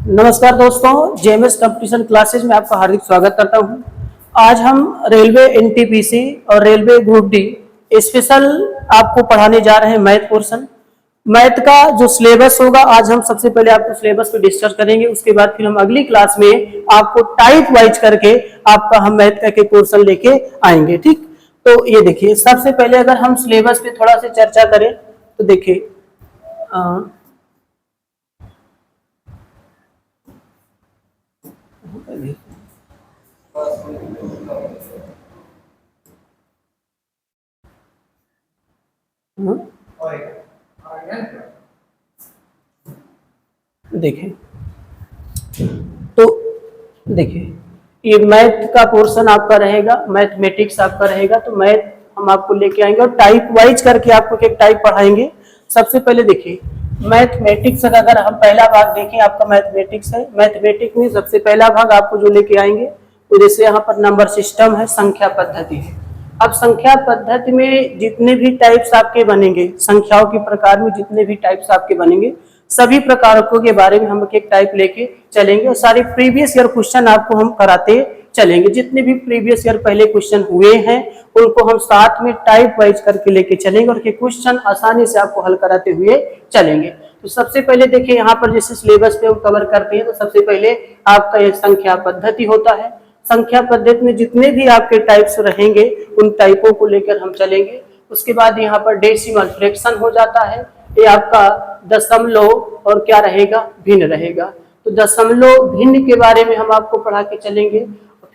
नमस्कार दोस्तों, JMS competition classes में आपका हार्दिक स्वागत करता हूं। आज हम रेलवे एनटीपीसी और रेलवे ग्रुप डी स्पेशल आपको पढ़ाने जा रहे हैं मैथ पोर्शन। मैथ का जो सिलेबस होगा आज हम सबसे पहले आपको सिलेबस को डिस्कस करेंगे, उसके बाद फिर हम अगली क्लास में आपको टाइप वाइज करके आपका हम मैथ का एक पोर्शन लेके आएंगे। ठीक, तो ये देखिए, सबसे पहले अगर हम सिलेबस पे थोड़ा सा चर्चा करें तो देखिए देखिए तो देखिए ये मैथ का पोर्शन आपका रहेगा, मैथमेटिक्स आपका रहेगा। तो मैथ हम आपको लेके आएंगे और टाइप वाइज करके आपको एक टाइप पढ़ाएंगे। सबसे पहले देखिए मैथमेटिक्स का अगर हम पहला भाग देखें, आपका मैथमेटिक्स है। मैथमेटिक्स में सबसे पहला भाग आपको जो लेके आएंगे तो जैसे यहाँ पर नंबर सिस्टम है, संख्या पद्धति है। अब संख्या पद्धति में जितने भी टाइप्स आपके बनेंगे, संख्याओं के प्रकार में जितने भी टाइप्स आपके बनेंगे, सभी प्रकारों के बारे में हम एक टाइप लेके चलेंगे और सारे प्रीवियस ईयर क्वेश्चन आपको हम कराते चलेंगे। जितने भी प्रीवियस ईयर पहले क्वेश्चन हुए हैं उनको हम साथ में टाइप वाइज करके लेके चलेंगे और क्वेश्चन आसानी से आपको हल कराते हुए चलेंगे। तो सबसे पहले देखिए यहाँ पर जैसे सिलेबस पे हम कवर करते हैं, तो सबसे पहले आपका ये संख्या पद्धति होता है। संख्या पद्धति में जितने भी आपके टाइप्स रहेंगे उन टाइपों को लेकर हम चलेंगे। उसके बाद यहाँ पर डेसिमल फ्रैक्शन हो जाता है, ये आपका दशमलव और क्या रहेगा, भिन्न रहेगा। तो दशमलव भिन्न के बारे में हम आपको पढ़ा के चलेंगे।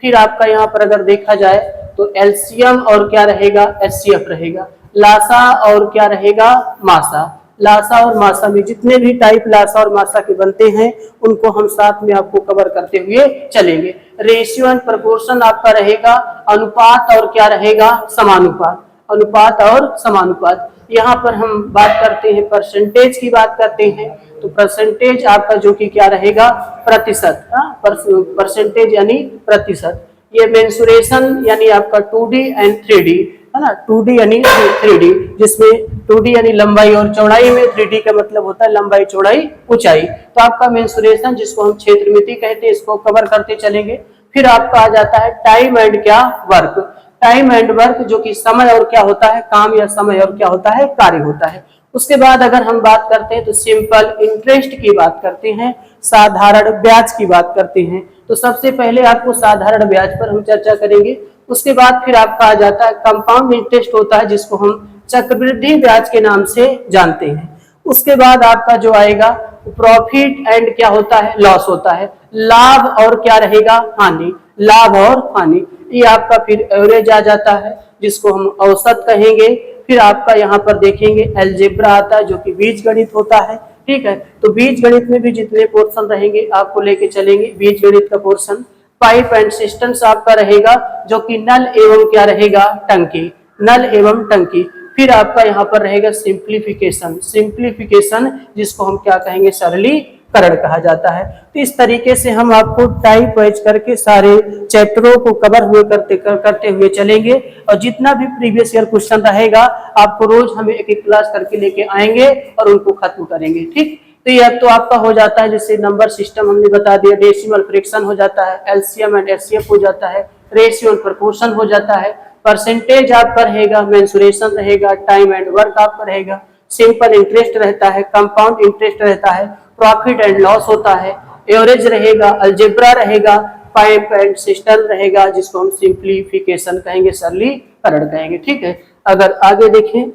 फिर आपका यहाँ पर अगर देखा जाए तो एलसीएम और क्या रहेगा, एचसीएफ रहेगा। लासा और क्या रहेगा, मासा। लासा और मासा में जितने भी टाइप लासा और मासा के बनते हैं उनको हम साथ में आपको कवर करते हुए चलेंगे। रेशियो एंड प्रोपोर्शन आपका रहेगा, अनुपात और क्या रहेगा, समानुपात। अनुपात और समानुपात। यहाँ पर हम बात करते हैं परसेंटेज की बात करते हैं, तो परसेंटेज आपका जो कि क्या रहेगा, प्रतिशत। परसेंटेज यानी प्रतिशत। ये मेंसुरेशन यानी आपका 2D एंड 3D है ना, 2D यानी 3D, जिसमें 2D यानी लंबाई और चौड़ाई में, 3D का मतलब होता है लंबाई चौड़ाई ऊंचाई। तो आपका मेंसुरेशन जिसको हम क्षेत्रमिति कहते हैं, इसको कवर करते चलेंगे। फिर आपका आ जाता है टाइम एंड क्या, वर्क। टाइम एंड वर्क जो कि समय और क्या होता है, काम, या समय और क्या होता है, कार्य होता है। उसके बाद अगर हम बात करते हैं तो सिंपल इंटरेस्ट की बात करते हैं, साधारण ब्याज की बात करते हैं। तो सबसे पहले आपको साधारण ब्याज पर हम चर्चा करेंगे। उसके बाद फिर आपका आ जाता है कंपाउंड इंटरेस्ट होता है, जिसको हम चक्रवृद्धि ब्याज के नाम से जानते हैं। उसके बाद आपका जो आएगा प्रॉफिट एंड क्या होता है, लॉस होता है। लाभ और क्या रहेगा, हानि। लाभ और हानि, ये आपका फिर एवरेज आ जाता है, जिसको हम औसत कहेंगे। फिर आपका यहाँ पर देखेंगे अलजेब्रा आता है, जो कि बीजगणित होता है। ठीक है, तो बीजगणित में भी जितने पोर्शन रहेंगे आपको लेके चलेंगे। बीजगणित का पोर्शन पाइप एंड सिस्टम्स आपका रहेगा, जो कि नल एवं क्या रहेगा, टंकी। नल एवं टंकी। फिर आपका यहाँ पर रहेगा सिंप्लीफिकेशन। सिंप्लीफिकेशन जिसको हम क्या कहेंगे, सरलीकरण कहा जाता है। तो इस तरीके से हम आपको टाइप वाइज करके सारे चैप्टरों को कवर हुए करते हुए चलेंगे और जितना भी प्रीवियस ईयर क्वेश्चन रहेगा आपको रोज हमें एक एक क्लास करके लेके आएंगे और उनको खत्म करेंगे। ठीक, तो यह तो आपका हो जाता है, जैसे नंबर सिस्टम हमने बता दिया, डेसिमल फ्रैक्शन हो जाता है, एलसीएम एंड एचसीएफ हो जाता है, रेशियो एंड प्रोपोर्शन हो जाता है, परसेंटेज आपका रहेगा, मेंसुरेशन रहेगा, टाइम एंड वर्क आपका रहेगा, सिंपल इंटरेस्ट रहता है, कंपाउंड इंटरेस्ट रहता है, प्रॉफिट एंड लॉस होता है, एवरेज रहेगा, अलजेब्रा रहेगा, पाइप एंड सिस्टम रहेगा, जिसको हम सिंप्लीफिकेशन कहेंगे, सरलीकरण कहेंगे। ठीक है, अगर आगे देखें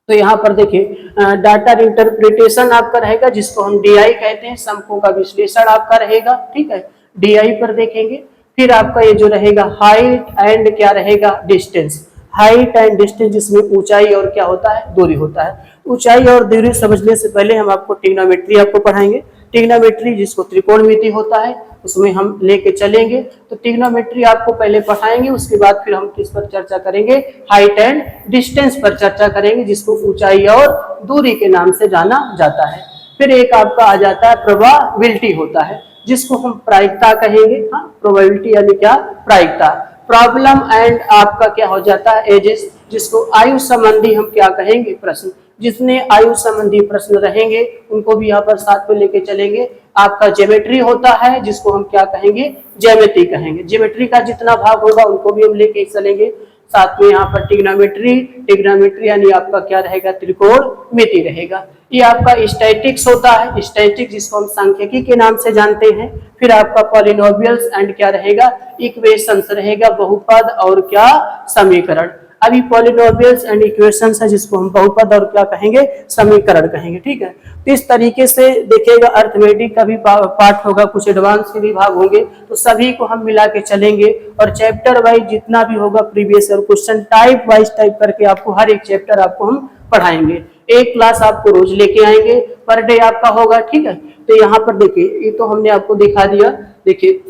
तो यहाँ पर देखिए डाटा इंटरप्रिटेशन आपका रहेगा, जिसको हम डीआई कहते हैं, समकों का विश्लेषण आपका रहेगा। ठीक है, डीआई पर देखेंगे। फिर आपका ये जो रहेगा हाइट एंड क्या रहेगा, डिस्टेंस। हाइट एंड डिस्टेंस जिसमें ऊंचाई और क्या होता है, दूरी होता है। ऊंचाई और दूरी समझने से पहले हम आपको ट्रिग्नोमेट्री आपको पढ़ाएंगे। ट्रिग्नोमेट्री जिसको त्रिकोणमिति होता है, उसमें हम लेके चलेंगे। तो ट्रिग्नोमेट्री आपको पहले पढ़ाएंगे, उसके बाद फिर हम किस पर चर्चा करेंगे, हाइट एंड डिस्टेंस पर चर्चा करेंगे, जिसको ऊंचाई और दूरी के नाम से जाना जाता है। फिर एक आपका आ जाता है प्रोबेबिलिटी होता है, जिसको हम प्रायिकता कहेंगे। हाँ, प्रोबेबिलिटी यानी क्या, प्रायिकता। प्रॉब्लम एंड आपका क्या हो जाता है, एजेस, जिसको आयु संबंधी हम क्या कहेंगे, प्रश्न। जितने आयु संबंधी प्रश्न रहेंगे उनको भी यहाँ पर साथ में लेके चलेंगे। आपका ज्योमेट्री होता है जिसको हम क्या कहेंगे, ज्योमेट्री कहेंगे। ज्योमेट्री का जितना भाग होगा उनको भी हम लेके चलेंगे। साथ में यहाँ पर टिग्नोमेट्री यानी आपका क्या रहेगा, त्रिकोणमिति रहेगा। ये आपका स्टैटिक्स होता है, स्टैटिक जिसको हम सांख्यिकी के नाम से जानते हैं। फिर आपका पॉलिनोमियल्स एंड क्या रहेगा, इक्वेशंस रहेगा, बहुपद और क्या समीकरण। अभी पॉलिनोमियल्स एंड इक्वेशंस है जिसको हम बहुपद और क्या कहेंगे, समीकरण कहेंगे। ठीक है, तो इस तरीके से देखिएगा अर्थमेटिक का भी पार्ट होगा, कुछ एडवांस के भी भाग होंगे, तो सभी को हम मिला के चलेंगे और चैप्टर वाइज जितना भी होगा previous year question type wise type करके आपको हर एक चैप्टर आपको हम पढ़ाएंगे। एक क्लास आपको रोज लेके आएंगे, पर डे आपका होगा। ठीक है, तो यहाँ पर देखिए ये तो हमने आपको दिखा दिया। देखिए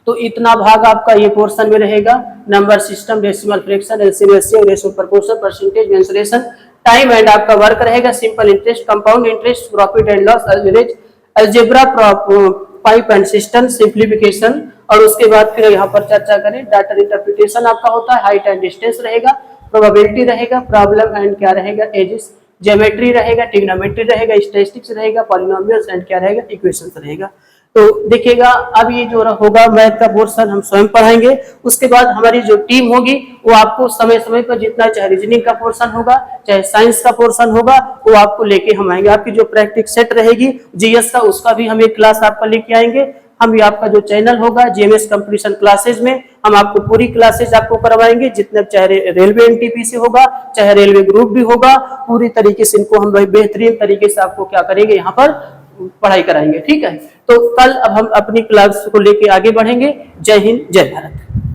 तो इतना भाग आपका ये पोर्शन में रहेगा, number system, decimal fraction, LCM, HCF, ratio, proportion, percentage, mensuration, time and आपका वर्क रहेगा, simple interest, compound interest, profit and loss, average, algebra, pipe and system, simplification. और उसके बाद फिर यहाँ पर चर्चा करें डाटा इंटरप्रिटेशन आपका होता है, हाइट एंड डिस्टेंस रहेगा, प्रोबेबिलिटी रहेगा, प्रॉब्लम एंड क्या रहेगा, एजेस, ज्योमेट्री रहेगा, ट्रिग्नोमेट्री रहेगा, स्टैटिस्टिक्स रहेगा, पॉलिनोमियल्स एंड क्या रहेगा, इक्वेशंस रहेगा। तो देखिएगा अब ये जो होगा मैथ का पोर्शन हम स्वयं पढ़ाएंगे। उसके बाद हमारी जो टीम होगी वो आपको समय समय पर जितना चाहे रीजनिंग का पोर्शन होगा चाहे साइंस का पोर्शन होगा वो आपको लेके हम आएंगे। आपकी जो प्रैक्टिस सेट रहेगी जीएस का उसका भी हम एक क्लास आपका लेके आएंगे। हम आपका जो चैनल होगा जीएमएस कंपटीशन क्लासेज में हम आपको पूरी क्लासेज आपको करवाएंगे, जितने चाहे रेलवे एनटीपीसी होगा चाहे रेलवे ग्रुप भी होगा, पूरी तरीके से इनको हम बेहतरीन तरीके से आपको क्या करेंगे यहाँ पर पढ़ाई कराएंगे। ठीक है, तो कल अब हम अपनी क्लास को लेके आगे बढ़ेंगे। जय हिंद, जय भारत।